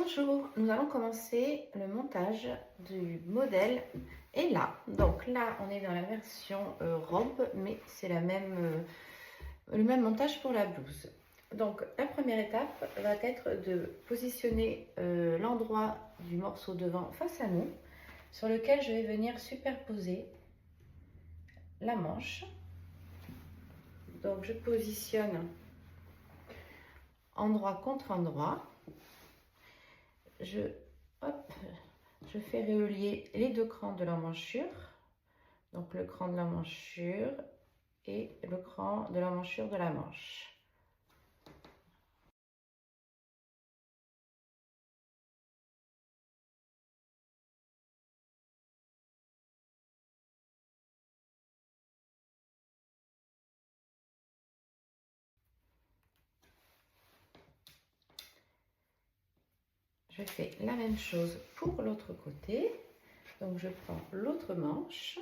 Bonjour, nous allons commencer le montage du modèle et donc là on est dans la version robe, mais c'est le même montage pour la blouse. Donc la première étape va être de positionner l'endroit du morceau devant face à nous, sur lequel je vais venir superposer la manche. Donc je positionne endroit contre endroit. Je fais relier les deux crans de l'emmanchure, donc le cran de l'emmanchure et le cran de l'emmanchure de la manche. Je fais la même chose pour l'autre côté, donc je prends l'autre manche.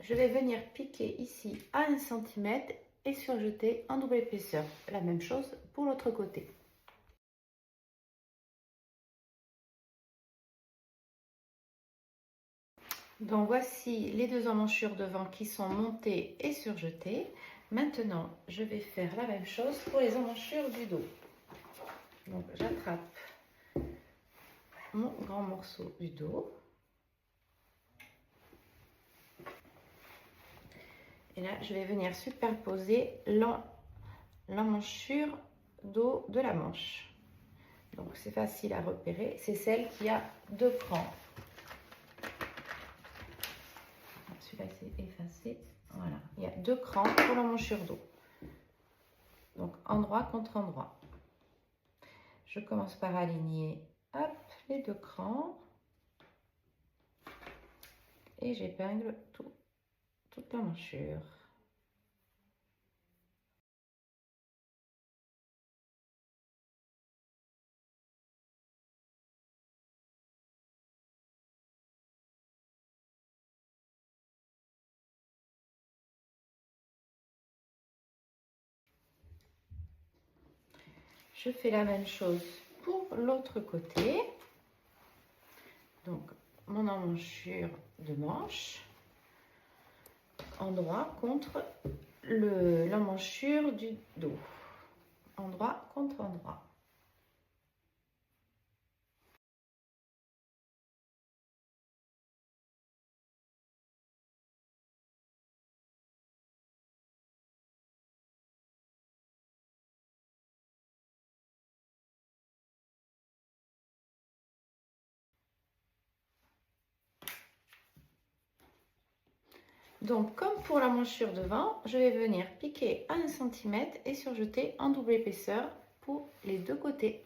Je vais venir piquer ici à 1 cm et surjeter en double épaisseur. La même chose pour l'autre côté. Donc voici les deux emmanchures devant qui sont montées et surjetées. Maintenant, je vais faire la même chose pour les emmanchures du dos. Donc j'attrape mon grand morceau du dos. Et là, je vais venir superposer l'emmanchure dos de la manche. Donc c'est facile à repérer, c'est celle qui a deux crans. Celui-là c'est effacé. Voilà, il y a deux crans pour l'emmanchure dos. Donc endroit contre endroit. Je commence par aligner les deux crans et j'épingle toute l'emmanchure. Je fais la même chose pour l'autre côté. Donc mon emmanchure de manche, endroit contre l'emmanchure du dos, endroit contre endroit. Donc, comme pour la manchure devant, je vais venir piquer à 1 cm et surjeter en double épaisseur pour les deux côtés.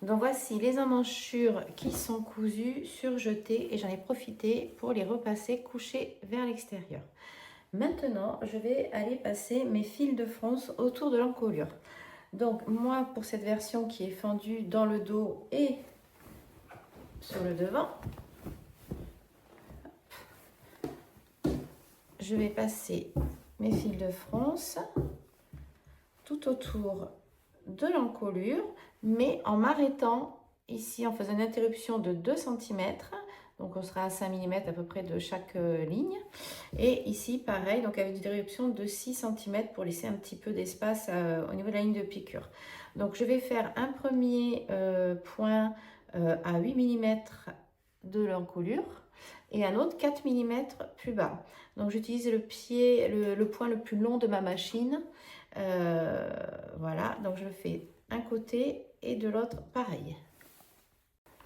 Donc voici les emmanchures qui sont cousues, surjetées, et j'en ai profité pour les repasser couchées vers l'extérieur. Maintenant, je vais aller passer mes fils de fronce autour de l'encolure. Donc moi, pour cette version qui est fendue dans le dos et sur le devant, je vais passer mes fils de fronce tout autour de l'encolure, mais en m'arrêtant ici en faisant une interruption de 2 cm. Donc on sera à 5 mm à peu près de chaque ligne. Et ici pareil, donc avec une interruption de 6 cm pour laisser un petit peu d'espace au niveau de la ligne de piqûre. Donc je vais faire un premier point à 8 mm de l'encolure et un autre 4 mm plus bas. Donc j'utilise le point le plus long de ma machine. Voilà, donc je fais un côté et de l'autre pareil.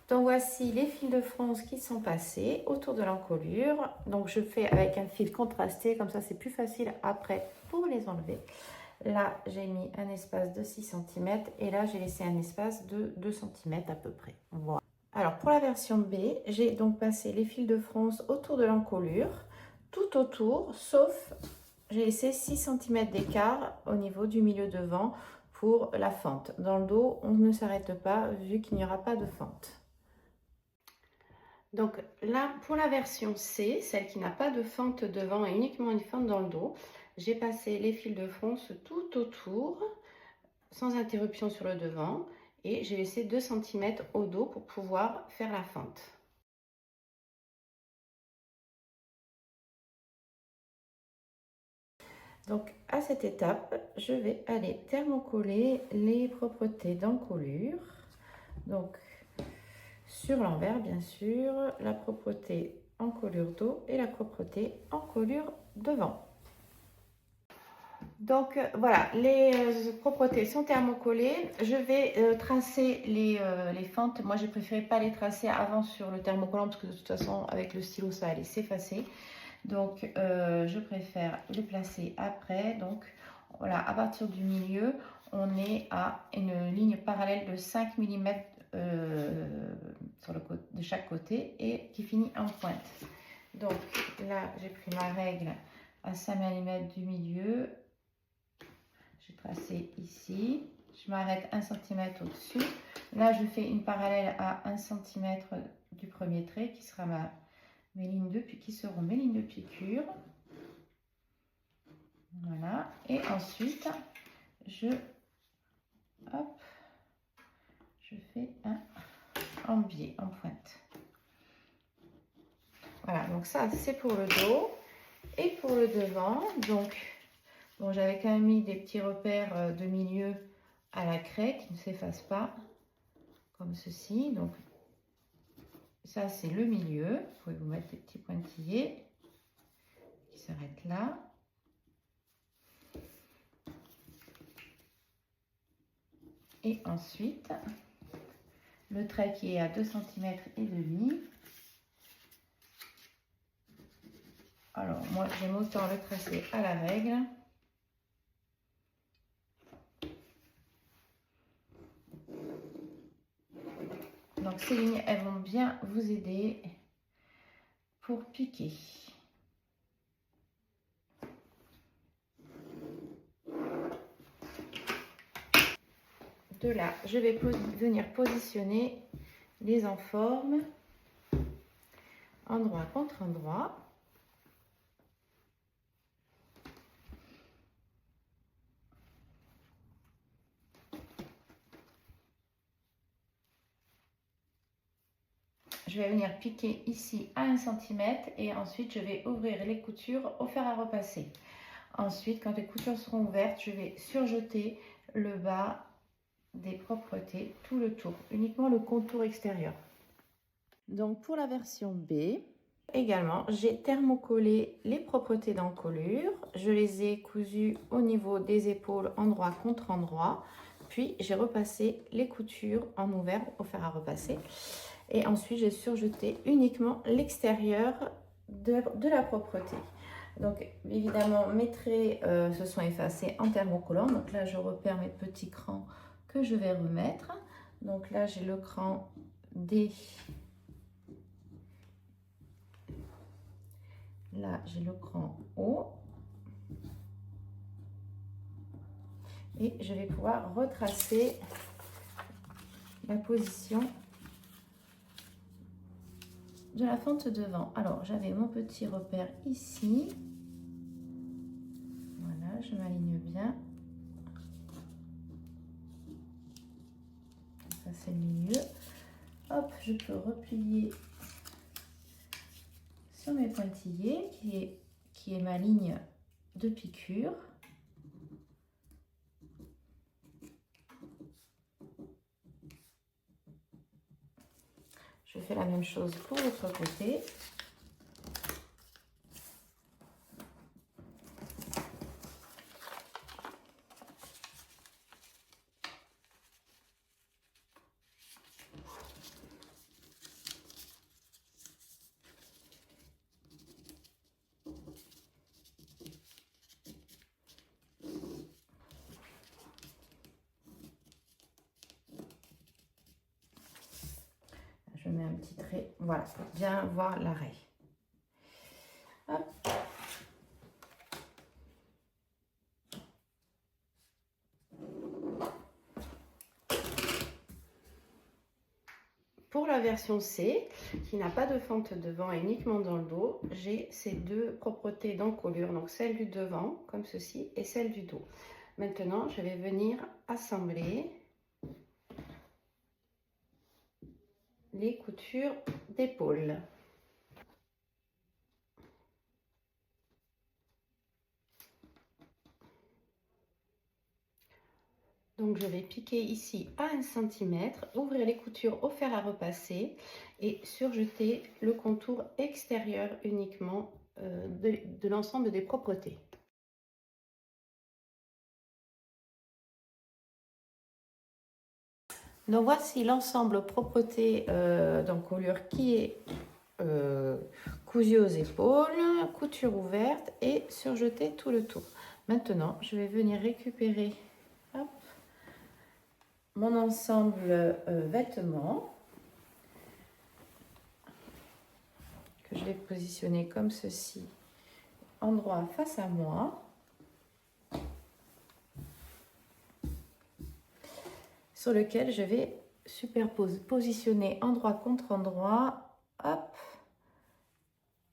Donc voici les fils de fronce qui sont passés autour de l'encolure. Donc je fais avec un fil contrasté, comme ça c'est plus facile après pour les enlever. Là, j'ai mis un espace de 6 cm et là, j'ai laissé un espace de 2 cm à peu près. Voilà. Alors, pour la version B, j'ai donc passé les fils de France autour de l'encolure, tout autour, sauf j'ai laissé 6 cm d'écart au niveau du milieu devant pour la fente. Dans le dos, on ne s'arrête pas vu qu'il n'y aura pas de fente. Donc là, pour la version C, celle qui n'a pas de fente devant et uniquement une fente dans le dos, j'ai passé les fils de France tout autour, sans interruption sur le devant, et j'ai laissé 2 cm au dos pour pouvoir faire la fente. Donc à cette étape, je vais aller thermocoller les propretés d'encolure. Donc sur l'envers bien sûr, la propreté encolure dos et la propreté encolure devant. Donc voilà, les propretés sont thermocollées. Je vais tracer les fentes. Moi j'ai préféré pas les tracer avant sur le thermocollant parce que de toute façon avec le stylo ça allait s'effacer. Donc je préfère les placer après. Donc voilà, à partir du milieu, on est à une ligne parallèle de 5 mm sur le côté, de chaque côté et qui finit en pointe. Donc là, j'ai pris ma règle à 5 mm du milieu. J'ai tracé ici. Je m'arrête 1 cm au-dessus. Là, je fais une parallèle à 1 cm du premier trait qui sera mes lignes de qui seront mes lignes de piqûre. Voilà. Et ensuite, je fais un biais, en pointe. Voilà, donc ça c'est pour le dos. Et pour le devant, donc, bon, j'avais quand même mis des petits repères de milieu à la craie qui ne s'effacent pas, comme ceci. Donc, ça c'est le milieu. Vous pouvez vous mettre des petits pointillés qui s'arrêtent là. Et ensuite, le trait qui est à 2 cm et demi. Alors, moi, j'aime autant le tracer à la règle. Donc, ces lignes, elles vont bien vous aider pour piquer. De là, je vais venir positionner les enformes endroit contre endroit. Je vais venir piquer ici à 1 cm et ensuite je vais ouvrir les coutures au fer à repasser. Ensuite, quand les coutures seront ouvertes, je vais surjeter le bas des propretés, tout le tour, uniquement le contour extérieur. Donc pour la version B, également, j'ai thermocollé les propretés d'encolure. Je les ai cousues au niveau des épaules endroit contre endroit. Puis j'ai repassé les coutures en ouvert au fer à repasser. Et ensuite, j'ai surjeté uniquement l'extérieur de la propreté. Donc évidemment, mes traits se sont effacés en thermocollant. Donc là, je repère mes petits crans que je vais remettre. Donc là, j'ai le cran D. Là, j'ai le cran O. Et je vais pouvoir retracer la position de la fente devant. Alors, j'avais mon petit repère ici. Voilà, je m'aligne bien. Ça, c'est le milieu. Hop, je peux replier sur mes pointillés, qui est ma ligne de piqûre. Je fais la même chose pour l'autre côté. mets un petit trait, voilà, pour bien voir l'arrêt. Hop. Pour la version C, qui n'a pas de fente devant et uniquement dans le dos, j'ai ces deux propretés d'encolure, donc celle du devant, comme ceci, et celle du dos. Maintenant, je vais venir assembler les coutures d'épaule. Donc je vais piquer ici à 1 cm, ouvrir les coutures au fer à repasser et surjeter le contour extérieur uniquement de l'ensemble des propretés. Donc voici l'ensemble propreté d'encolure qui est cousu aux épaules, couture ouverte et surjeté tout le tour. Maintenant, je vais venir récupérer hop, mon ensemble vêtements que je vais positionner comme ceci, endroit face à moi, sur lequel je vais positionner endroit contre endroit, hop,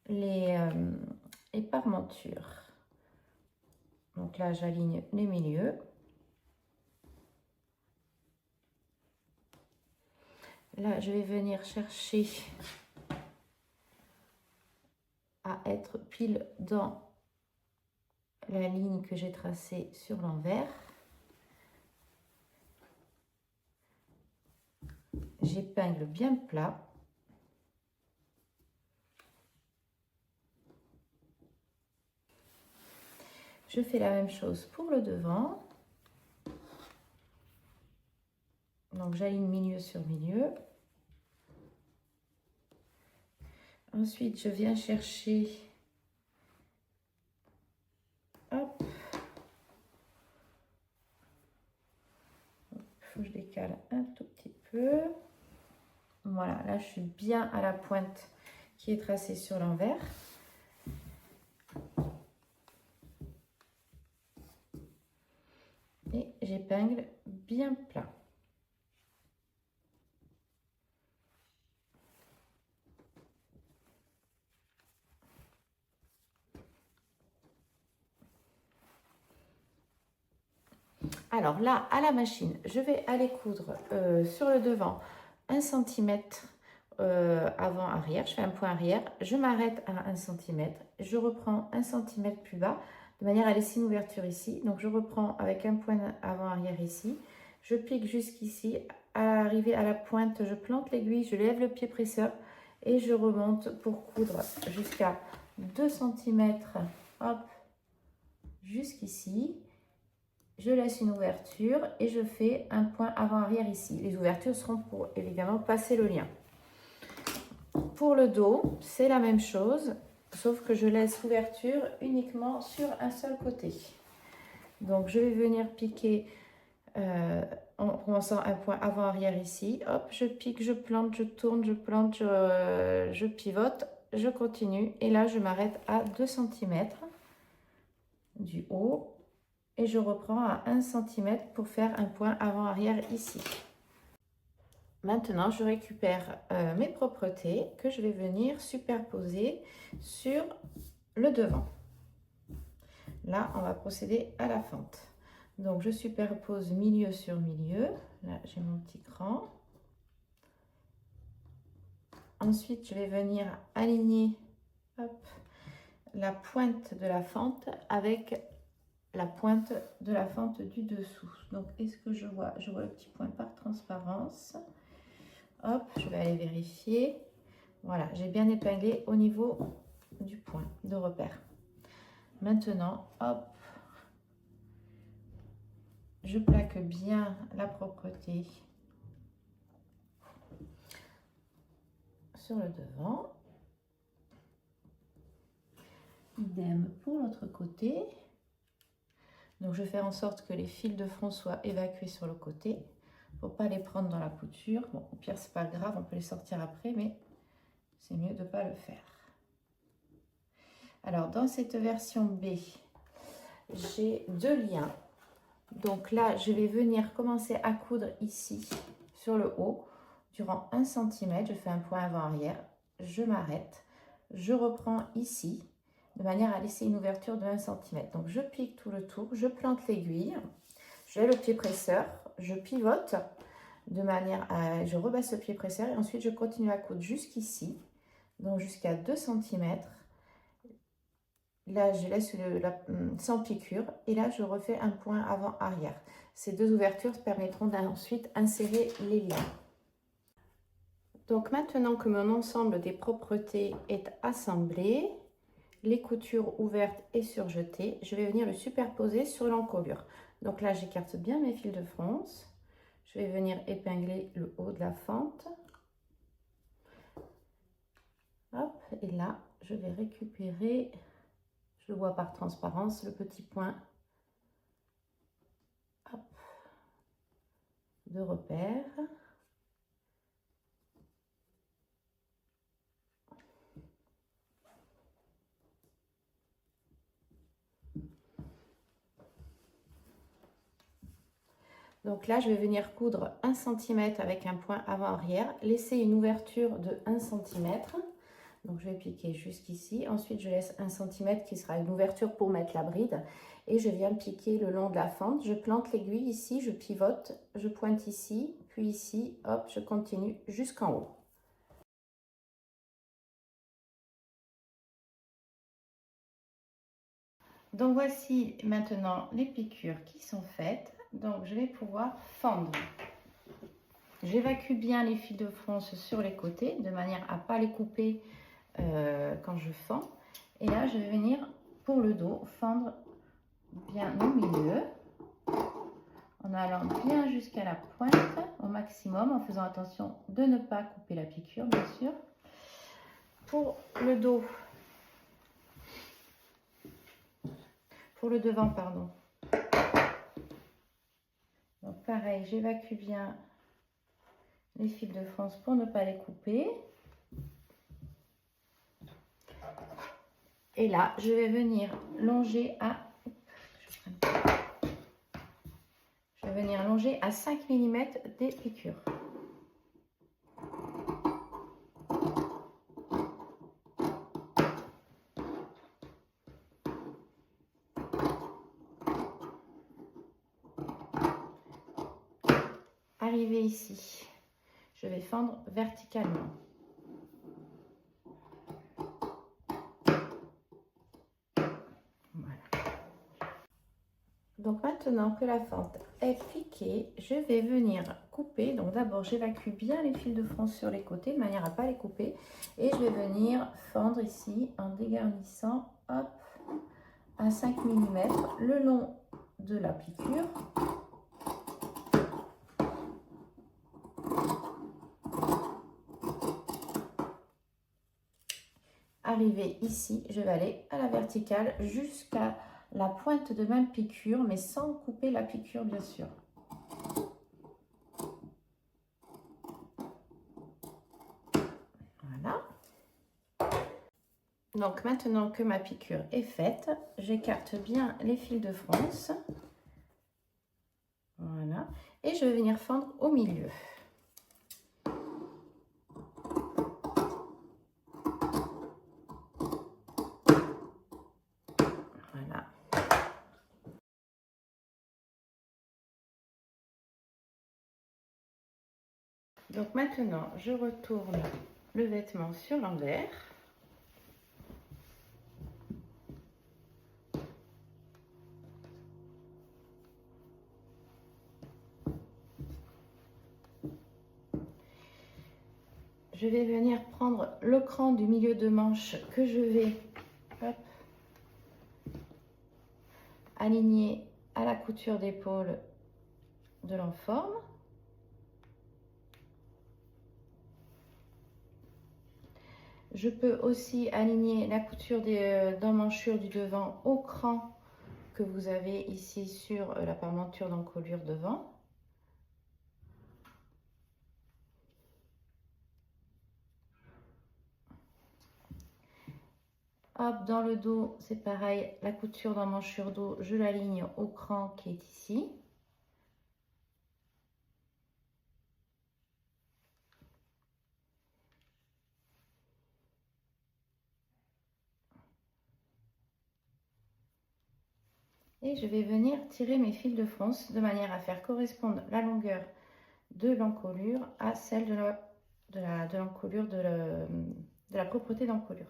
les parmentures. Donc là, j'aligne les milieux. Là, je vais venir chercher à être pile dans la ligne que j'ai tracée sur l'envers. J'épingle bien plat. Je fais la même chose pour le devant. Donc j'aligne milieu sur milieu. Ensuite, je viens chercher, hop, il faut que je décale un tout petit peu. Voilà, là je suis bien à la pointe qui est tracée sur l'envers. Et j'épingle bien plat. Alors là, à la machine, je vais aller coudre sur le devant 1 cm avant-arrière. Je fais un point arrière, je m'arrête à 1 cm, je reprends 1 cm plus bas, de manière à laisser une ouverture ici. Donc je reprends avec un point avant-arrière ici, je pique jusqu'ici, à arriver à la pointe, je plante l'aiguille, je lève le pied presseur et je remonte pour coudre jusqu'à 2 cm, hop, jusqu'ici. Je laisse une ouverture et je fais un point avant-arrière ici. Les ouvertures seront pour évidemment passer le lien. Pour le dos, c'est la même chose, sauf que je laisse l'ouverture uniquement sur un seul côté. Donc je vais venir piquer en commençant un point avant-arrière ici. Hop, je pique, je plante, je tourne, je plante, je pivote, je continue. Et là, je m'arrête à 2 cm du haut. Et je reprends à 1 cm pour faire un point avant-arrière ici. Maintenant, je récupère mes propretés que je vais venir superposer sur le devant. Là, on va procéder à la fente. Donc, je superpose milieu sur milieu. Là, j'ai mon petit cran. Ensuite, je vais venir aligner hop, la pointe de la fente avec la pointe de la fente du dessous. Donc, est-ce que je vois le petit point par transparence. Hop, je vais aller vérifier. Voilà, j'ai bien épinglé au niveau du point de repère. Maintenant, hop, je plaque bien la propreté sur le devant. Idem pour l'autre côté. Donc, je vais faire en sorte que les fils de front soient évacués sur le côté. Faut pas les prendre dans la couture. Bon, au pire, c'est pas grave, on peut les sortir après, mais c'est mieux de ne pas le faire. Alors, dans cette version B, j'ai 2 liens. Donc là, je vais venir commencer à coudre ici, sur le haut, durant 1 cm. Je fais un point avant-arrière, je m'arrête, je reprends ici, de manière à laisser une ouverture de 1 cm. Donc, je pique tout le tour, je plante l'aiguille, j'ai le pied presseur, je pivote de manière à... Je rebaisse le pied presseur et ensuite, je continue à coudre jusqu'ici, donc jusqu'à 2 cm. Là, je laisse sans piqûre et là, je refais un point avant-arrière. Ces 2 ouvertures permettront d'ensuite insérer les liens. Donc, maintenant que mon ensemble des propretés est assemblé, les coutures ouvertes et surjetées, je vais venir le superposer sur l'encolure. Donc là, j'écarte bien mes fils de fronce. Je vais venir épingler le haut de la fente. Hop, et là, je vais récupérer... Je le vois par transparence, le petit point hop, de repère. Donc là, je vais venir coudre 1 cm avec un point avant-arrière, laisser une ouverture de 1 cm. Donc, je vais piquer jusqu'ici. Ensuite, je laisse 1 cm qui sera une ouverture pour mettre la bride. Et je viens piquer le long de la fente. Je plante l'aiguille ici, je pivote, je pointe ici, puis ici, hop, je continue jusqu'en haut. Donc, voici maintenant les piqûres qui sont faites. Donc, je vais pouvoir fendre. J'évacue bien les fils de fronce sur les côtés, de manière à ne pas les couper quand je fends. Et là, je vais venir pour le dos fendre bien au milieu, en allant bien jusqu'à la pointe au maximum, en faisant attention de ne pas couper la piqûre, bien sûr. Pour le dos, pour le devant, pardon. Donc pareil, j'évacue bien les fils de fronce pour ne pas les couper. Et là, je vais venir longer à... Je vais venir longer à 5 mm des piqûres. Arrivé ici, je vais fendre verticalement. Voilà. Donc maintenant que la fente est piquée, je vais venir couper. Donc d'abord, j'évacue bien les fils de fronce sur les côtés de manière à ne pas les couper. Et je vais venir fendre ici en dégarnissant hop, à 5 mm le long de la piqûre. Arrivé ici, je vais aller à la verticale jusqu'à la pointe de ma piqûre, mais sans couper la piqûre, bien sûr. Voilà. Donc maintenant que ma piqûre est faite, j'écarte bien les fils de fronce. Voilà. Et je vais venir fendre au milieu. Voilà. Donc maintenant, je retourne le vêtement sur l'envers. Je vais venir prendre le cran du milieu de manche que je vais hop, aligner à la couture d'épaule de l'enforme. Je peux aussi aligner la couture d'emmanchure du devant au cran que vous avez ici sur la parmenture d'encolure devant. Hop, dans le dos, c'est pareil, la couture d'emmanchure dos, je l'aligne au cran qui est ici. Et je vais venir tirer mes fils de fronce de manière à faire correspondre la longueur de l'encolure à celle de l'encolure de la propreté d'encolure.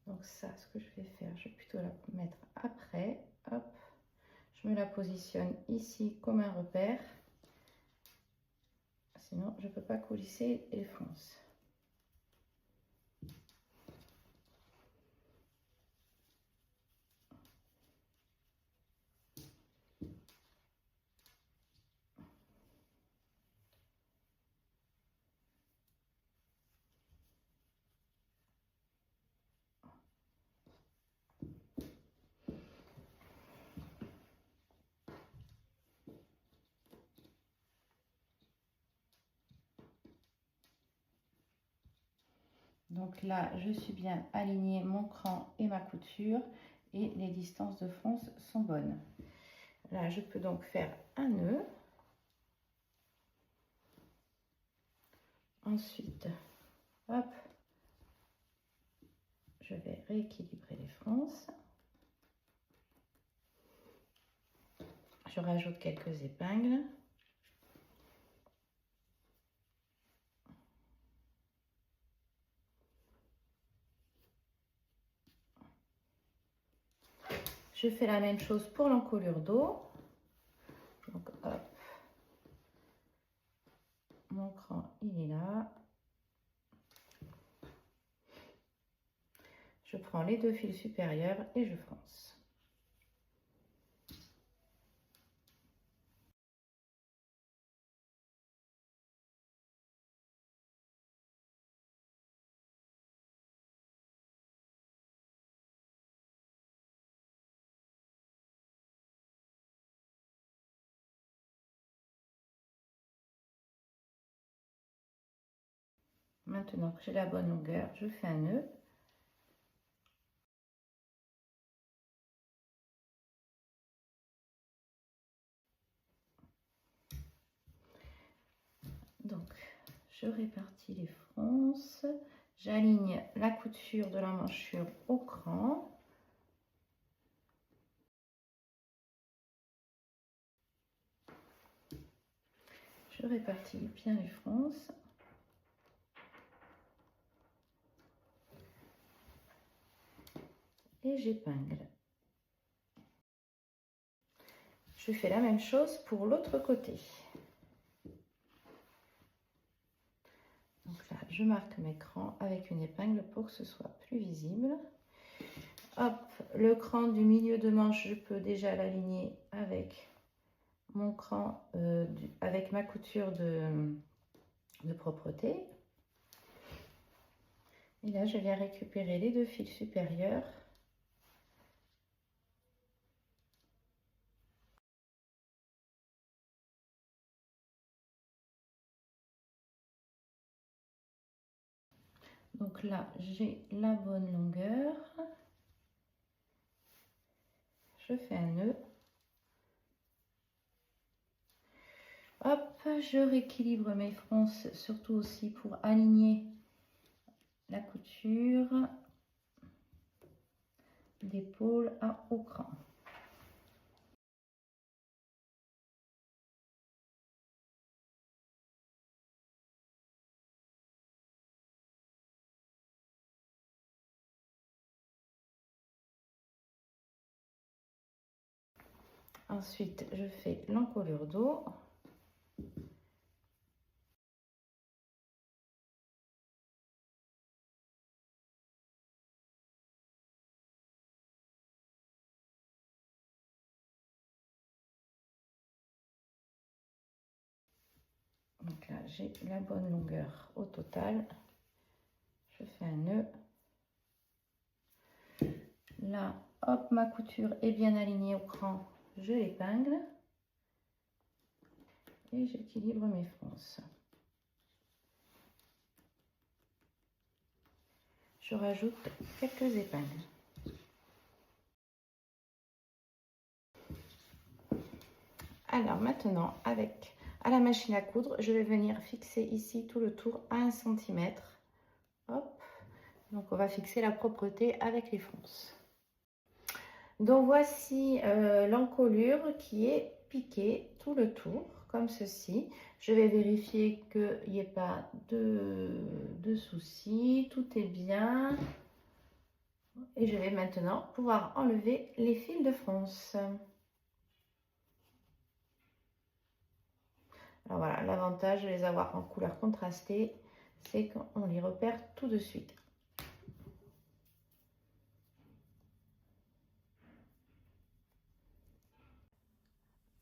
Donc ça, ce que je vais faire, je vais plutôt la mettre après. Hop, je me la positionne ici comme un repère. Sinon, je ne peux pas coulisser les fronces. Donc là, je suis bien alignée mon cran et ma couture et les distances de fronce sont bonnes. Là, je peux donc faire un nœud. Ensuite, hop, je vais rééquilibrer les fronces. Je rajoute quelques épingles. Je fais la même chose pour l'encolure dos. Donc, hop, mon cran, il est là. Je prends les deux fils supérieurs et je fronce. Maintenant que j'ai la bonne longueur, je fais un nœud. Donc, je répartis les fronces. J'aligne la couture de l'emmanchure au cran. Je répartis bien les fronces. Et j'épingle. Je fais la même chose pour l'autre côté. Donc là, je marque mes crans avec une épingle pour que ce soit plus visible. Hop, le cran du milieu de manche, je peux déjà l'aligner avec mon cran, avec ma couture de propreté. Et là, je viens récupérer les deux fils supérieurs. Donc là, j'ai la bonne longueur. Je fais un nœud. Hop, je rééquilibre mes fronces, surtout aussi pour aligner la couture d'épaule au cran. Ensuite, je fais l'encolure dos. Donc là, j'ai la bonne longueur au total. Je fais un nœud. Là, hop, ma couture est bien alignée au cran, je l'épingle et j'équilibre mes fronces. Je rajoute quelques épingles. Alors maintenant, à la machine à coudre, je vais venir fixer ici tout le tour à 1 cm. Hop, donc on va fixer la propreté avec les fronces. Donc voici l'encolure qui est piquée tout le tour, comme ceci. Je vais vérifier qu'il n'y ait pas de soucis, tout est bien. Et je vais maintenant pouvoir enlever les fils de fronce. Alors voilà, l'avantage de les avoir en couleur contrastée, c'est qu'on les repère tout de suite.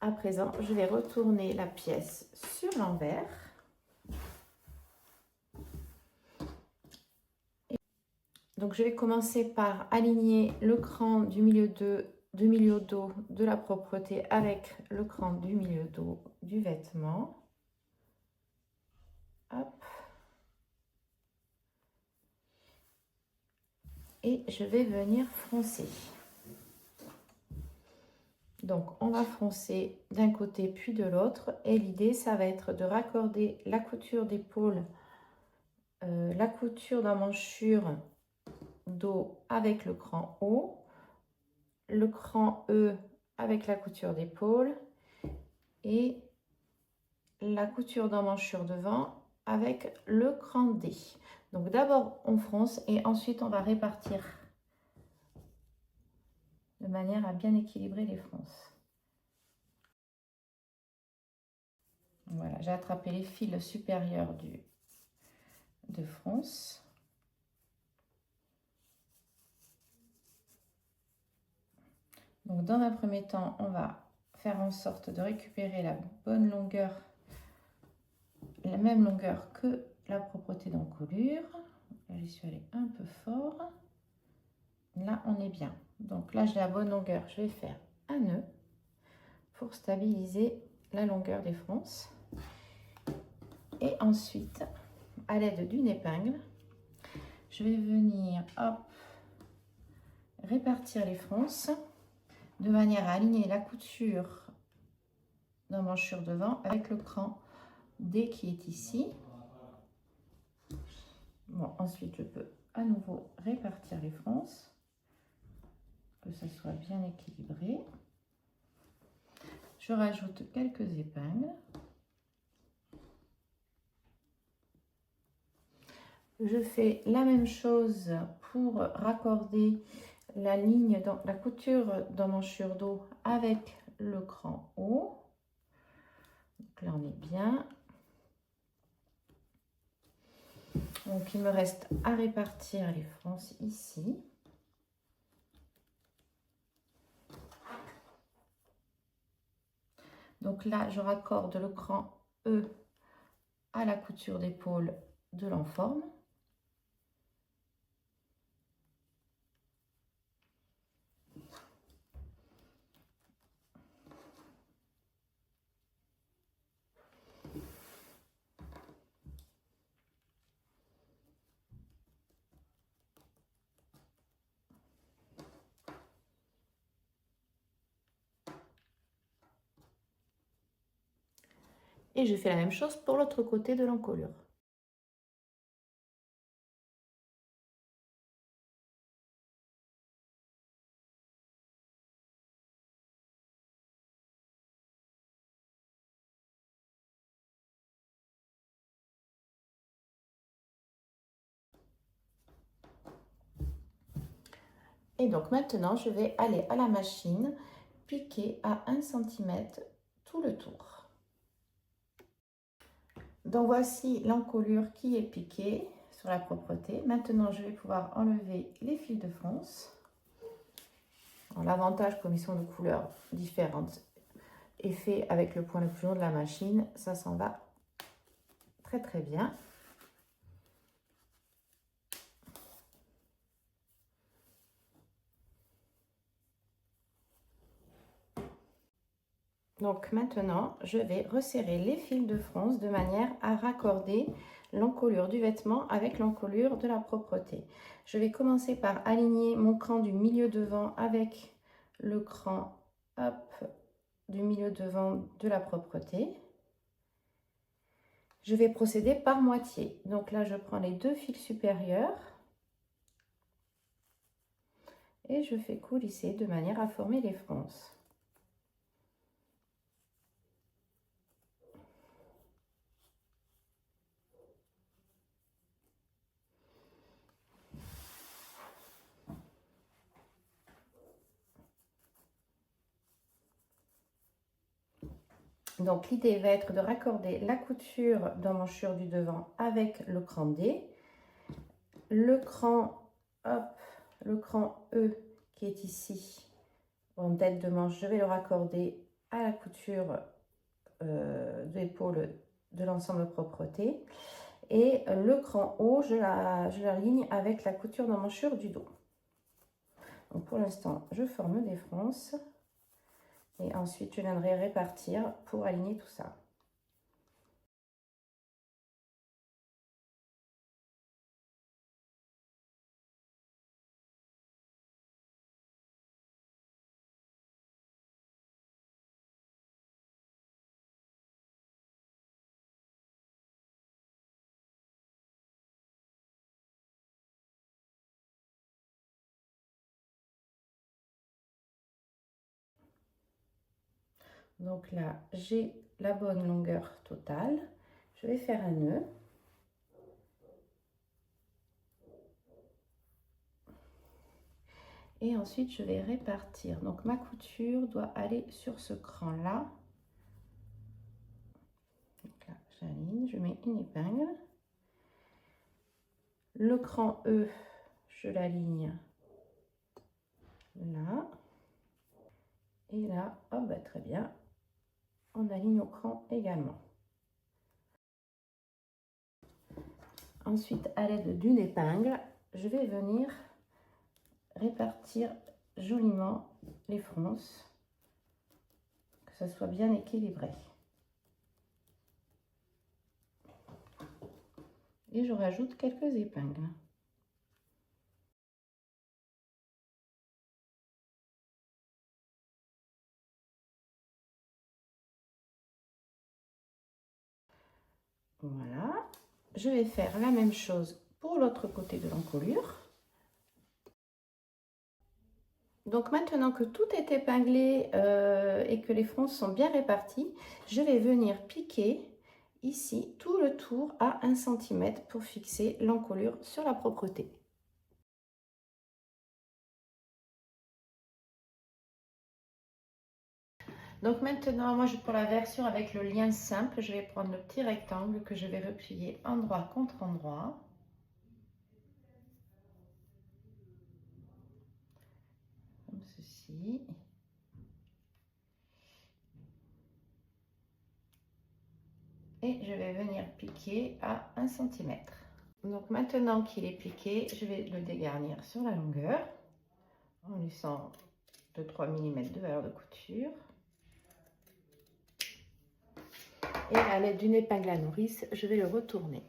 À présent, je vais retourner la pièce sur l'envers. Donc, je vais commencer par aligner le cran du milieu dos de la propreté avec le cran du milieu dos du vêtement. Hop. Et je vais venir froncer. Donc, on va froncer d'un côté puis de l'autre. Et l'idée, ça va être de raccorder la couture d'épaule, la couture d'emmanchure dos avec le cran haut, le cran E avec la couture d'épaule et la couture d'emmanchure devant avec le cran D. Donc d'abord on fronce et ensuite on va répartir de manière à bien équilibrer les fronces. Voilà, j'ai attrapé les fils supérieurs de fronce. Donc dans un premier temps, on va faire en sorte de récupérer la bonne longueur, la même longueur que la propreté d'encolure. Là, j'y suis allée un peu fort. Là, on est bien. Donc là, j'ai la bonne longueur. Je vais faire un nœud pour stabiliser la longueur des fronces. Et ensuite, à l'aide d'une épingle, je vais venir hop, répartir les fronces de manière à aligner la couture d'emmanchure devant avec le cran D qui est ici. Bon, ensuite, je peux à nouveau répartir les fronces, que ça soit bien équilibré. Je rajoute quelques épingles. Je fais la même chose pour raccorder la ligne, la couture d'emmanchure dos avec le cran haut. Donc là, on est bien. Donc, il me reste à répartir les fronces ici. Donc là, je raccorde le cran E à la couture d'épaule de l'enforme. Et je fais la même chose pour l'autre côté de l'encolure. Et donc maintenant, je vais aller à la machine, piquer à 1 cm tout le tour. Donc voici l'encolure qui est piquée sur la propreté. Maintenant, je vais pouvoir enlever les fils de fronce. L'avantage, comme ils sont de couleurs différentes, est fait avec le point le plus long de la machine. Ça s'en va très très bien. Donc maintenant, je vais resserrer les fils de fronce de manière à raccorder l'encolure du vêtement avec l'encolure de la propreté. Je vais commencer par aligner mon cran du milieu devant avec le cran du milieu devant de la propreté. Je vais procéder par moitié. Donc là, je prends les deux fils supérieurs et je fais coulisser de manière à former les fronces. Donc l'idée va être de raccorder la couture d'emmanchure du devant avec le cran D. Le cran E qui est ici en tête de manche, je vais le raccorder à la couture d'épaule de l'ensemble propreté. Et le cran O, je l'aligne avec la couture d'emmanchure du dos. Donc pour l'instant, je forme des fronces. Et ensuite, je viendrai répartir pour aligner tout ça. Donc là, j'ai la bonne longueur totale. Je vais faire un nœud. Et ensuite, je vais répartir. Donc, ma couture doit aller sur ce cran-là. Donc là, j'aligne, je mets une épingle. Le cran E, je l'aligne là. Et là, oh bah, très bien, on aligne au cran également. Ensuite, à l'aide d'une épingle, je vais venir répartir joliment les fronces, que ça soit bien équilibré. Et je rajoute quelques épingles. Voilà. Je vais faire la même chose pour l'autre côté de l'encolure. Donc maintenant que tout est épinglé et que les fronces sont bien réparties, je vais venir piquer ici tout le tour à 1 cm pour fixer l'encolure sur la propreté. Donc maintenant, moi pour la version avec le lien simple, je vais prendre le petit rectangle que je vais replier endroit contre endroit. Comme ceci. Et je vais venir piquer à 1 cm. Donc maintenant qu'il est piqué, je vais le dégarnir sur la longueur en laissant 2-3 mm de valeur de couture. Et à l'aide d'une épingle à nourrice, je vais le retourner.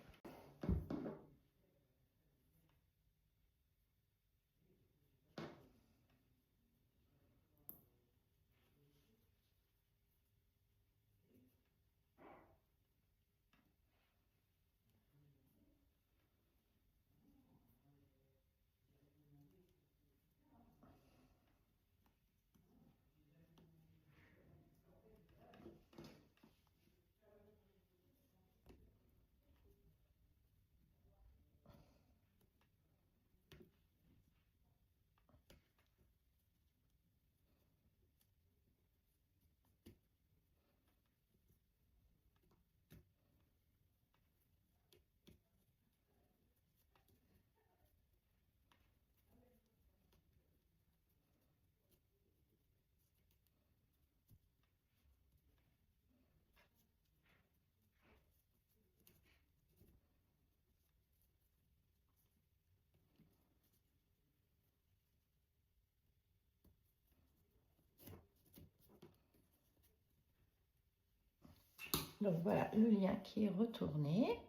Donc voilà le lien qui est retourné.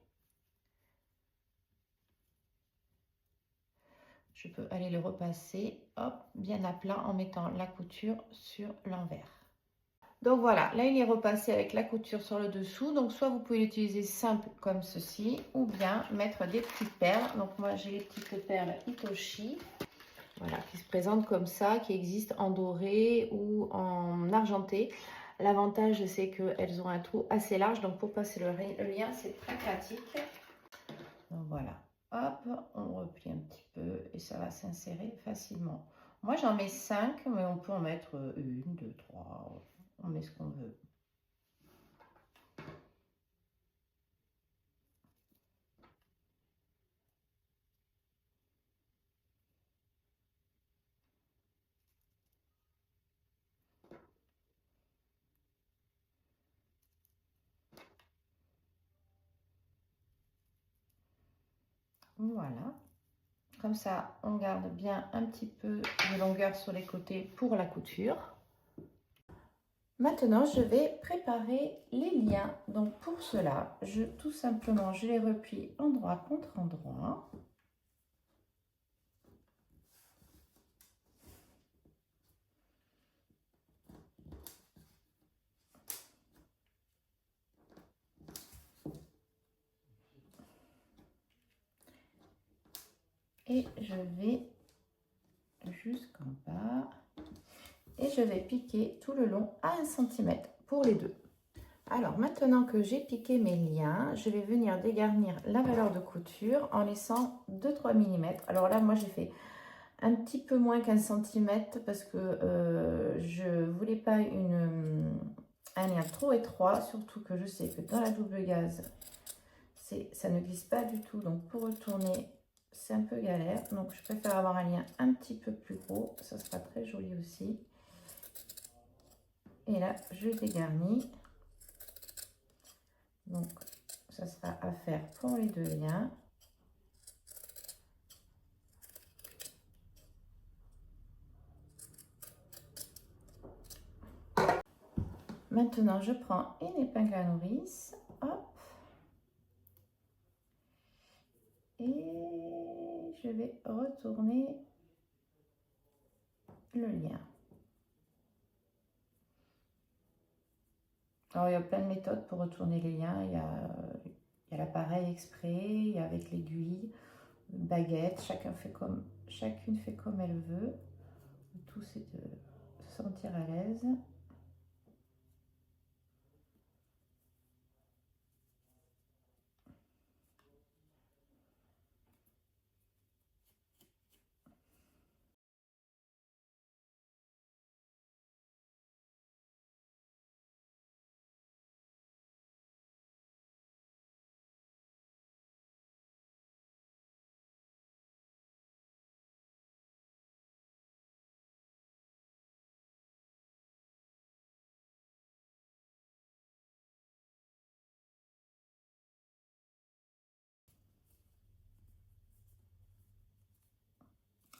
Je peux aller le repasser, hop, bien à plat en mettant la couture sur l'envers. Donc voilà, là il est repassé avec la couture sur le dessous. Donc soit vous pouvez l'utiliser simple comme ceci, ou bien mettre des petites perles. Donc moi j'ai les petites perles Hitoshi, voilà, qui se présentent comme ça, qui existent en doré ou en argenté. L'avantage c'est qu'elles ont un trou assez large, donc pour passer le lien c'est très pratique. Donc voilà, hop, on replie un petit peu et ça va s'insérer facilement. Moi j'en mets 5, mais on peut en mettre 1, 2, 3, on met ce qu'on veut. Voilà, comme ça on garde bien un petit peu de longueur sur les côtés pour la couture. Maintenant je vais préparer les liens. Donc pour cela, tout simplement je les replie endroit contre endroit. Et je vais jusqu'en bas. Et je vais piquer tout le long à 1 cm pour les deux. Alors maintenant que j'ai piqué mes liens, je vais venir dégarnir la valeur de couture en laissant 2-3 mm. Alors là moi j'ai fait un petit peu moins qu'1 cm parce que je voulais pas un lien trop étroit, surtout que je sais que dans la double gaze ça ne glisse pas du tout, donc pour retourner c'est un peu galère, donc je préfère avoir un lien un petit peu plus gros, ça sera très joli aussi. Et là, je dégarnis. Donc, ça sera à faire pour les deux liens. Maintenant, je prends une épingle à nourrice. Hop. Et je vais retourner le lien. Alors, il y a plein de méthodes pour retourner les liens. Il y a l'appareil exprès, il y a avec l'aiguille, baguette. Chacune fait comme elle veut. Le tout, c'est de se sentir à l'aise.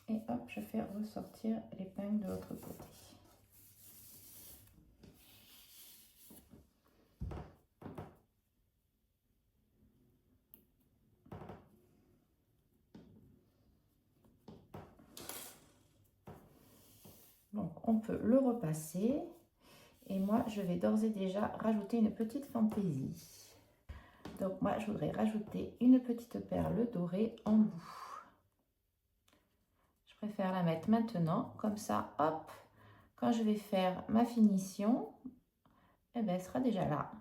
Et hop, je fais ressortir l'épingle de l'autre côté. Donc, on peut le repasser. Et moi, je vais d'ores et déjà rajouter une petite fantaisie. Donc, moi, je voudrais rajouter une petite perle dorée en bout. Je préfère la mettre maintenant. Comme ça, hop, quand je vais faire ma finition, eh ben, elle sera déjà là.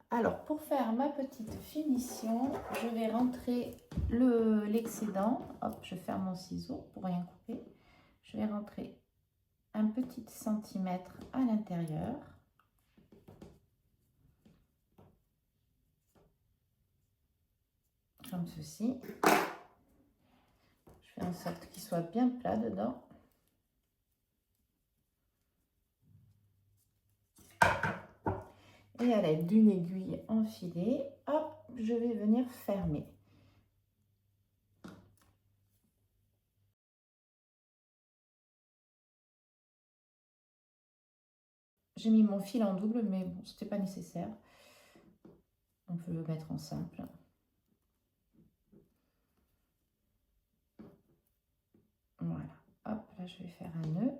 Alors, pour faire ma petite finition, je vais rentrer l'excédent. Hop, je ferme mon ciseau pour rien couper. Je vais rentrer un petit centimètre à l'intérieur. Comme ceci. Je fais en sorte qu'il soit bien plat dedans. Et à l'aide d'une aiguille enfilée, hop, je vais venir fermer. J'ai mis mon fil en double, mais bon, c'était pas nécessaire. On peut le mettre en simple. Voilà, hop, là je vais faire un nœud.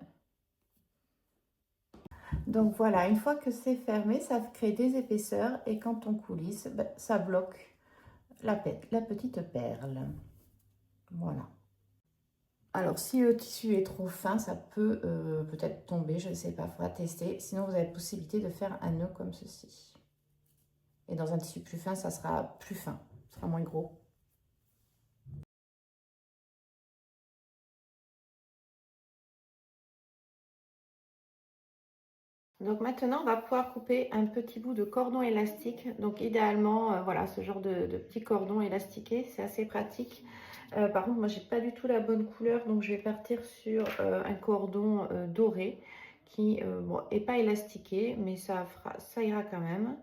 Donc voilà, une fois que c'est fermé, ça crée des épaisseurs et quand on coulisse, ben, ça bloque la petite perle. Voilà. Alors si le tissu est trop fin, ça peut peut-être tomber, je ne sais pas, il faudra tester. Sinon, vous avez la possibilité de faire un nœud comme ceci. Et dans un tissu plus fin, ça sera plus fin, ça sera moins gros. Donc maintenant, on va pouvoir couper un petit bout de cordon élastique. Donc idéalement, voilà, ce genre de petit cordon élastiqué, c'est assez pratique. Par contre, moi, j'ai pas du tout la bonne couleur, donc je vais partir sur un cordon doré qui bon, est pas élastiqué, mais ça ira quand même.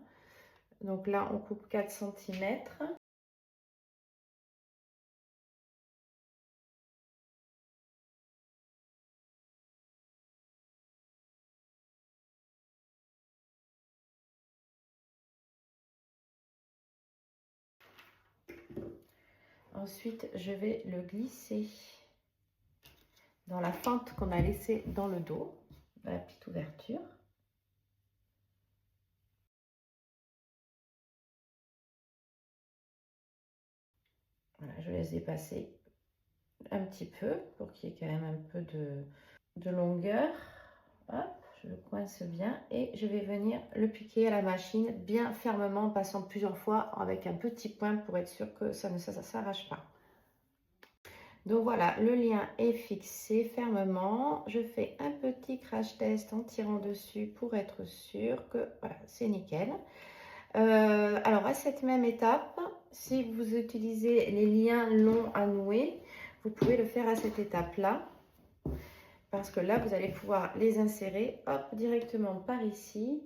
Donc là, on coupe 4 cm. Ensuite, je vais le glisser dans la fente qu'on a laissée dans le dos, dans la petite ouverture. Voilà, je laisse dépasser un petit peu pour qu'il y ait quand même un peu de longueur. Hop, je le coince bien et je vais venir le piquer à la machine bien fermement en passant plusieurs fois avec un petit point pour être sûr que ça ne s'arrache pas. Donc voilà, le lien est fixé fermement. Je fais un petit crash test en tirant dessus pour être sûr que voilà, c'est nickel. Alors à cette même étape, si vous utilisez les liens longs à nouer, vous pouvez le faire à cette étape-là. Parce que là, vous allez pouvoir les insérer, hop, directement par ici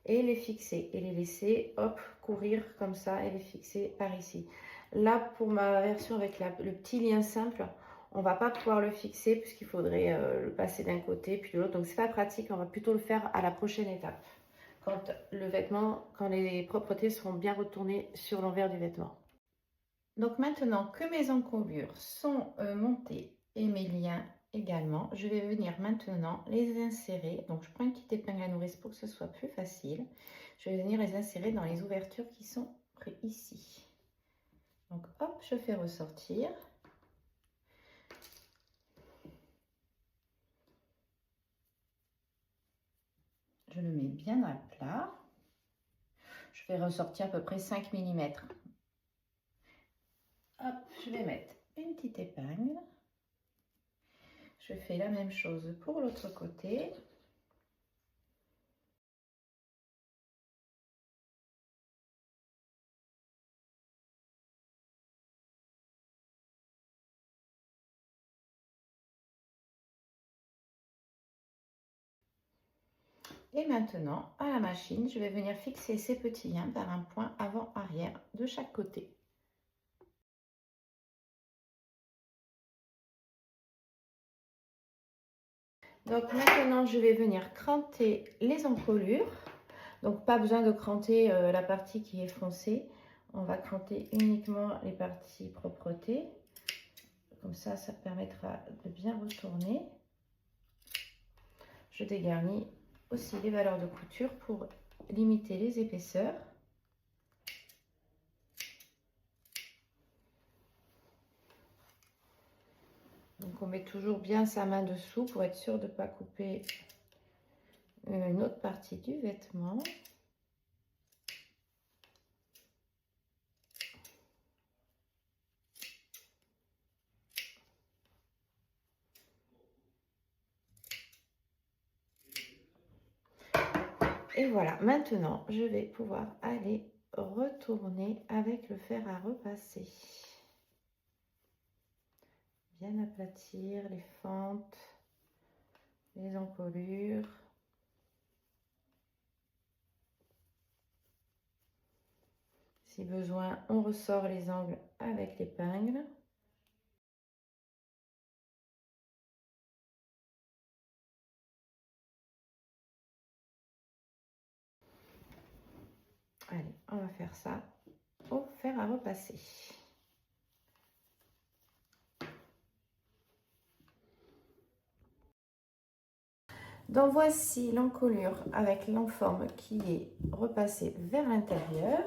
et les fixer. Et les laisser, hop, courir comme ça et les fixer par ici. Là, pour ma version avec le petit lien simple, on ne va pas pouvoir le fixer puisqu'il faudrait le passer d'un côté puis de l'autre. Donc, c'est pas pratique, on va plutôt le faire à la prochaine étape. Quand le vêtement, quand les propretés seront bien retournées sur l'envers du vêtement. Donc maintenant que mes encolures sont montées et mes liens également, je vais venir maintenant les insérer. Donc je prends une petite épingle à nourrice pour que ce soit plus facile. Je vais venir les insérer dans les ouvertures qui sont ici. Donc hop, je fais ressortir. Je le mets bien à plat. Je fais ressortir à peu près 5 mm. Hop, je vais mettre une petite épingle. Je fais la même chose pour l'autre côté. Et maintenant, à la machine, je vais venir fixer ces petits liens par un point avant-arrière de chaque côté. Donc maintenant, je vais venir cranter les encolures. Donc pas besoin de cranter la partie qui est foncée. On va cranter uniquement les parties propreté. Comme ça, ça permettra de bien retourner. Je dégarnis aussi les valeurs de couture pour limiter les épaisseurs. Donc on met toujours bien sa main dessous pour être sûr de ne pas couper une autre partie du vêtement. Et voilà, maintenant je vais pouvoir aller retourner avec le fer à repasser. Bien aplatir les fentes, les encolures. Si besoin, on ressort les angles avec l'épingle. Allez, on va faire ça. au fer à repasser. Donc voici l'encolure avec l'enforme qui est repassée vers l'intérieur.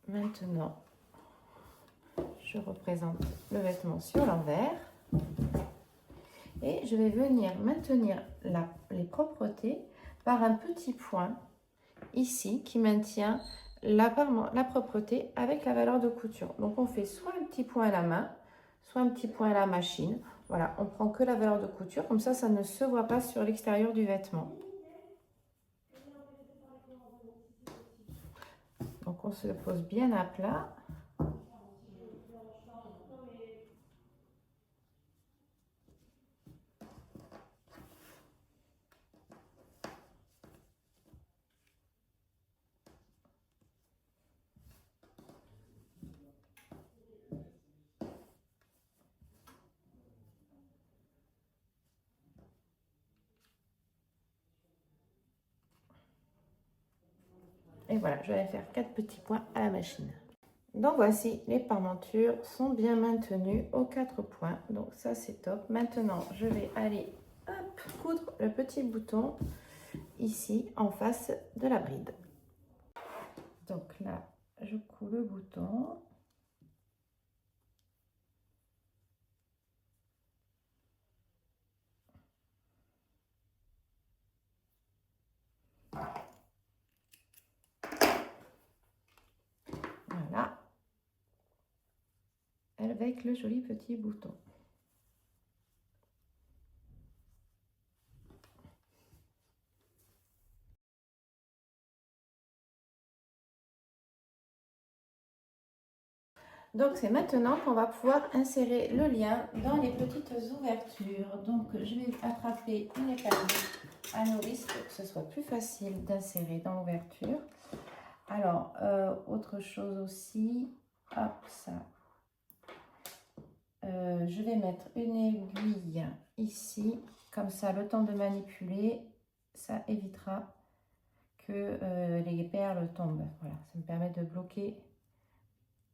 Maintenant, je représente le vêtement sur l'envers et je vais venir maintenir les propretés par un petit point ici qui maintient la propreté avec la valeur de couture. Donc on fait soit un petit point à la main, soit un petit point à la machine. Voilà, on prend que la valeur de couture, comme ça ne se voit pas sur l'extérieur du vêtement. Donc on se le pose bien à plat. Et voilà, je vais faire 4 petits points à la machine. Donc voici, les parmentures sont bien maintenues aux 4 points. Donc ça c'est top. Maintenant, je vais aller coudre le petit bouton ici en face de la bride. Donc là, je couds le bouton. Voilà. Avec le joli petit bouton. Donc c'est maintenant qu'on va pouvoir insérer le lien dans les petites ouvertures. Donc je vais attraper une épingle à nourrice pour que ce soit plus facile d'insérer dans l'ouverture. Alors, autre chose aussi, hop, ça. Je vais mettre une aiguille ici, comme ça, le temps de manipuler, ça évitera que les perles tombent. Voilà, ça me permet de bloquer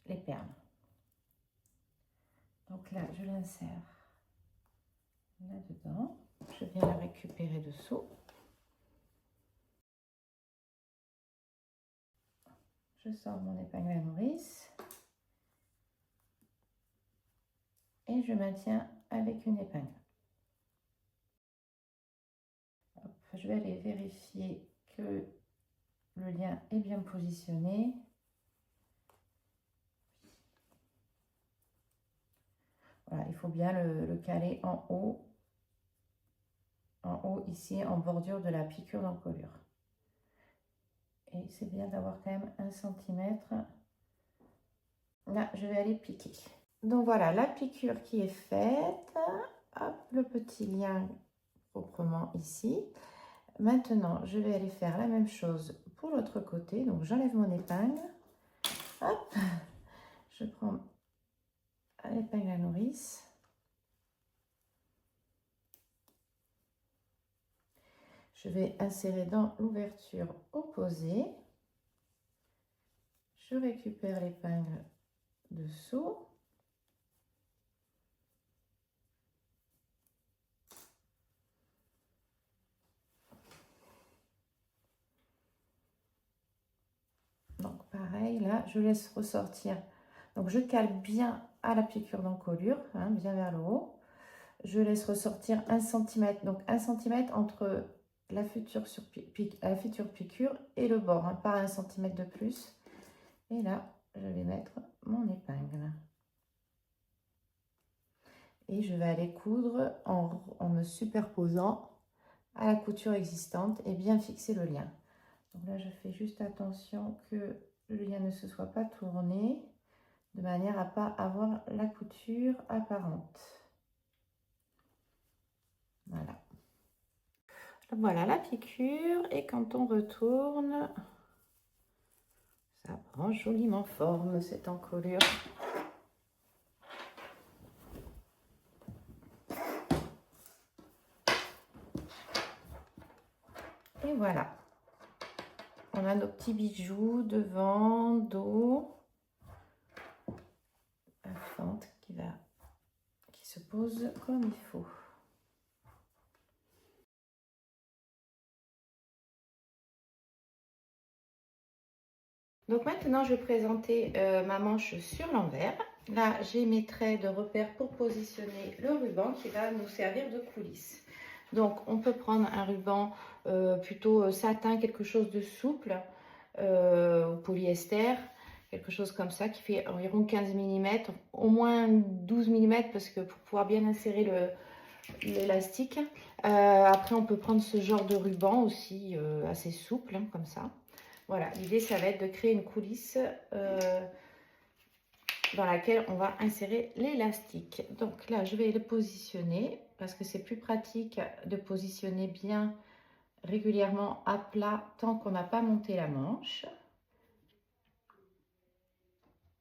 les perles. Donc là, je l'insère là-dedans. Je viens la récupérer dessous. Je sors mon épingle à nourrice. Et je maintiens avec une épingle. Hop, je vais aller vérifier que le lien est bien positionné. Voilà, il faut bien le caler en haut ici en bordure de la piqûre d'encolure. Et c'est bien d'avoir quand même 1 cm. Là, je vais aller piquer. Donc voilà, la piqûre qui est faite. Hop, le petit lien proprement ici. Maintenant, je vais aller faire la même chose pour l'autre côté. Donc j'enlève mon épingle. Hop, je prends l'épingle à nourrice. Je vais insérer dans l'ouverture opposée. Je récupère l'épingle dessous. Donc pareil, là, je laisse ressortir. Donc je cale bien à la piqûre d'encolure, hein, bien vers le haut. Je laisse ressortir 1 cm, donc 1 cm entre la future piqûre et le bord, hein, pas 1 cm de plus. Et là, je vais mettre mon épingle. Et je vais aller coudre en me superposant à la couture existante et bien fixer le lien. Donc là, je fais juste attention que le lien ne se soit pas tourné de manière à ne pas avoir la couture apparente. Voilà. Voilà la piqûre et quand on retourne, ça prend joliment forme cette encolure. Et voilà. on a nos petits bijoux devant, dos, la fente qui se pose comme il faut. Donc maintenant, je vais présenter ma manche sur l'envers. Là, j'ai mes traits de repère pour positionner le ruban qui va nous servir de coulisse. Donc, on peut prendre un ruban plutôt satin, quelque chose de souple, ou polyester, quelque chose comme ça qui fait environ 15 mm, au moins 12 mm parce que pour pouvoir bien insérer l'élastique. Après, on peut prendre ce genre de ruban aussi assez souple, hein, comme ça. Voilà, l'idée, ça va être de créer une coulisse dans laquelle on va insérer l'élastique. Donc là, je vais le positionner parce que c'est plus pratique de positionner bien régulièrement à plat tant qu'on n'a pas monté la manche.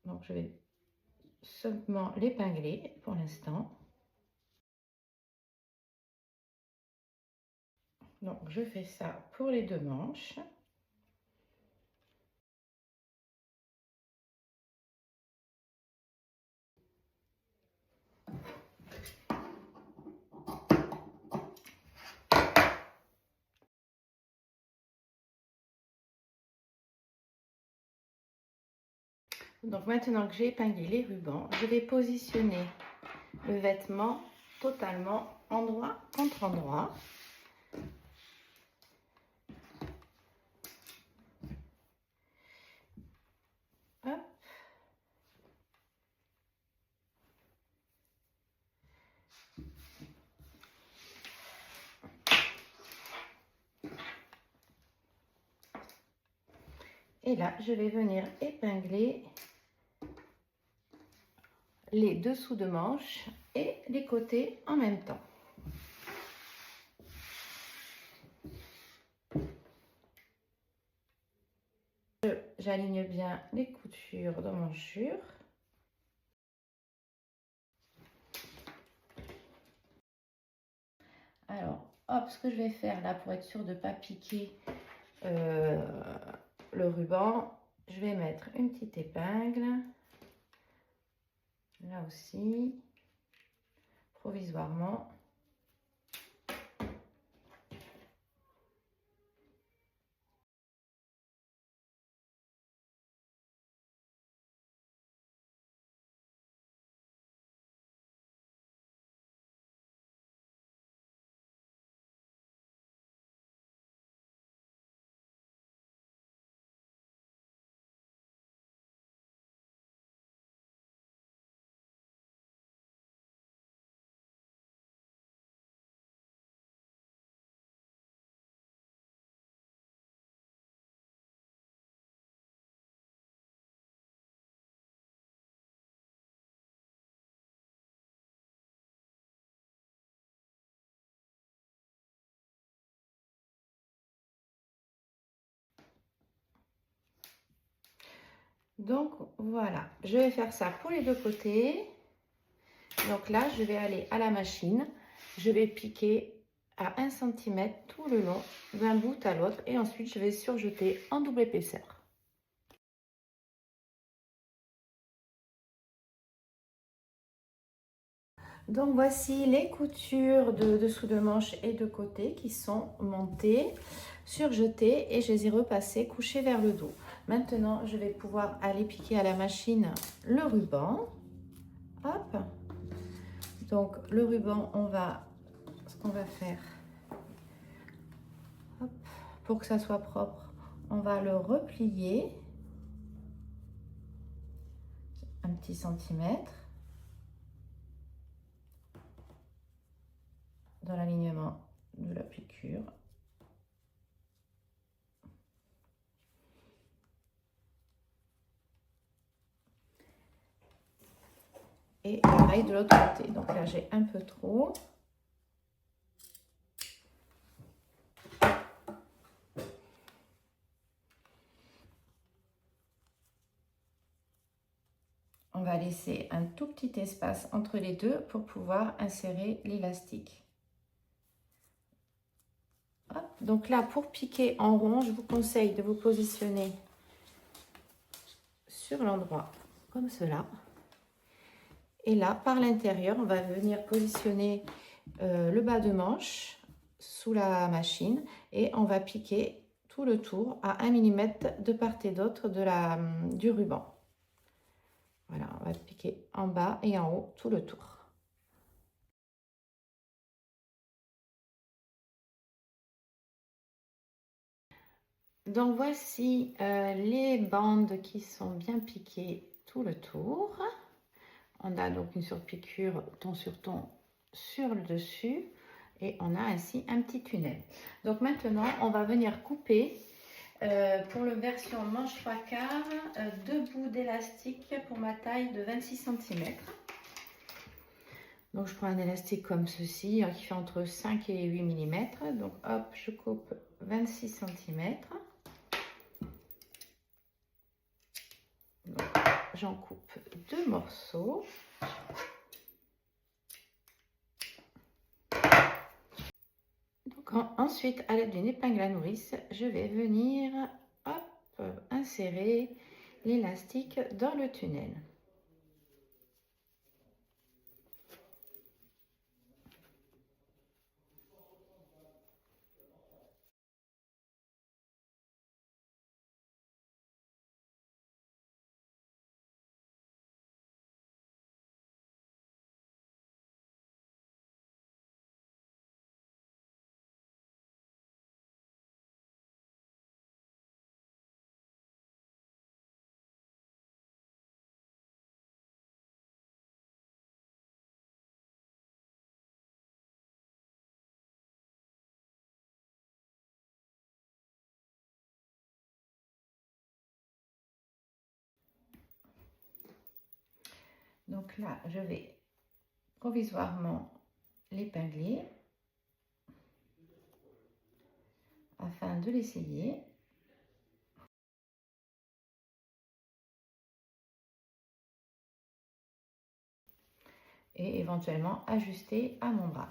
Donc, je vais seulement l'épingler pour l'instant. Donc, je fais ça pour les deux manches. Donc maintenant que j'ai épinglé les rubans, je vais positionner le vêtement totalement endroit contre endroit. Hop. Et là, je vais venir épingler les dessous de manches et les côtés en même temps. J'aligne bien les coutures de manchure. Alors, hop, ce que je vais faire là pour être sûr de ne pas piquer le ruban, je vais mettre une petite épingle, là aussi, provisoirement. Donc voilà, je vais faire ça pour les deux côtés. Donc là, je vais aller à la machine, je vais piquer à 1 cm tout le long d'un bout à l'autre et ensuite je vais surjeter en double épaisseur. Donc voici les coutures de dessous de manche et de côté qui sont montées, surjetées et je les ai repassées couchées vers le dos. Maintenant, je vais pouvoir aller piquer à la machine le ruban. Hop. Donc le ruban, ce qu'on va faire, hop, pour que ça soit propre, on va le replier un petit centimètre dans l'alignement de la piqûre. Et pareil de l'autre côté. Donc là, j'ai un peu trop. On va laisser un tout petit espace entre les deux pour pouvoir insérer l'élastique. Hop. Donc là, pour piquer en rond, je vous conseille de vous positionner sur l'endroit comme cela. Et là, par l'intérieur, on va venir positionner le bas de manche sous la machine et on va piquer tout le tour à 1 mm de part et d'autre du ruban. Voilà, on va piquer en bas et en haut tout le tour. Donc voici les bandes qui sont bien piquées tout le tour. On a donc une surpiqûre ton sur ton sur le dessus et on a ainsi un petit tunnel. Donc maintenant on va venir couper pour la version manche 3/4 deux bouts d'élastique pour ma taille de 26 cm. Donc je prends un élastique comme ceci qui fait entre 5 et 8 mm. Donc hop, je coupe 26 cm. J'en coupe deux morceaux. Donc ensuite, à l'aide d'une épingle à nourrice, je vais venir hop, insérer l'élastique dans le tunnel. Donc là, je vais provisoirement l'épingler afin de l'essayer. Et éventuellement ajuster à mon bras.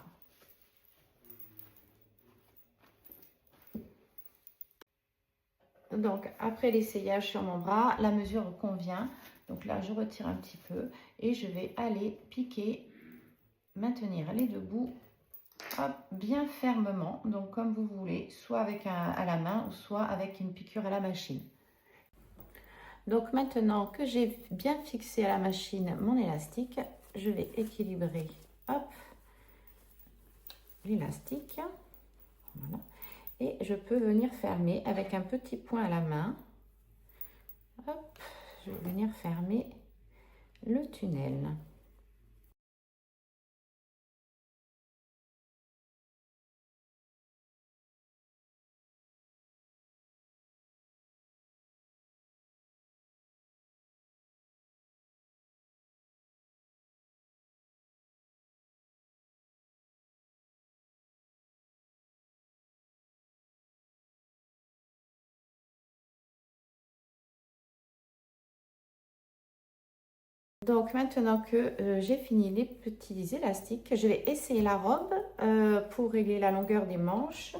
Donc après l'essayage sur mon bras, la mesure convient. Donc là, je retire un petit peu et je vais aller piquer, maintenir les deux bouts hop, bien fermement. Donc comme vous voulez, soit avec à la main ou soit avec une piqûre à la machine. Donc maintenant que j'ai bien fixé à la machine mon élastique, je vais équilibrer l'élastique. Voilà. Et je peux venir fermer avec un petit point à la main. Hop, je vais venir fermer le tunnel. Donc maintenant que j'ai fini les petits élastiques, je vais essayer la robe pour régler la longueur des manches,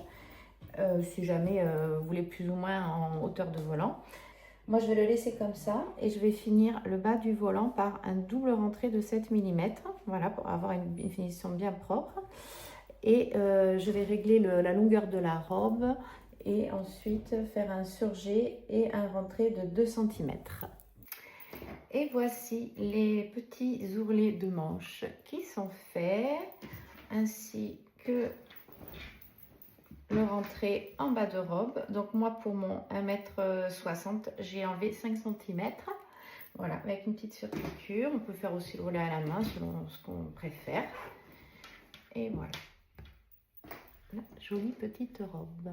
si jamais vous voulez plus ou moins en hauteur de volant. Moi je vais le laisser comme ça et je vais finir le bas du volant par un double rentré de 7 mm, voilà, pour avoir une finition bien propre. Et je vais régler la longueur de la robe et ensuite faire un surjet et un rentré de 2 cm. Et voici les petits ourlets de manches qui sont faits, ainsi que le rentré en bas de robe. Donc moi, pour mon 1,60 m, j'ai enlevé 5 cm. Voilà, avec une petite surpiqûre. On peut faire aussi le volet à la main selon ce qu'on préfère. Et voilà, la jolie petite robe.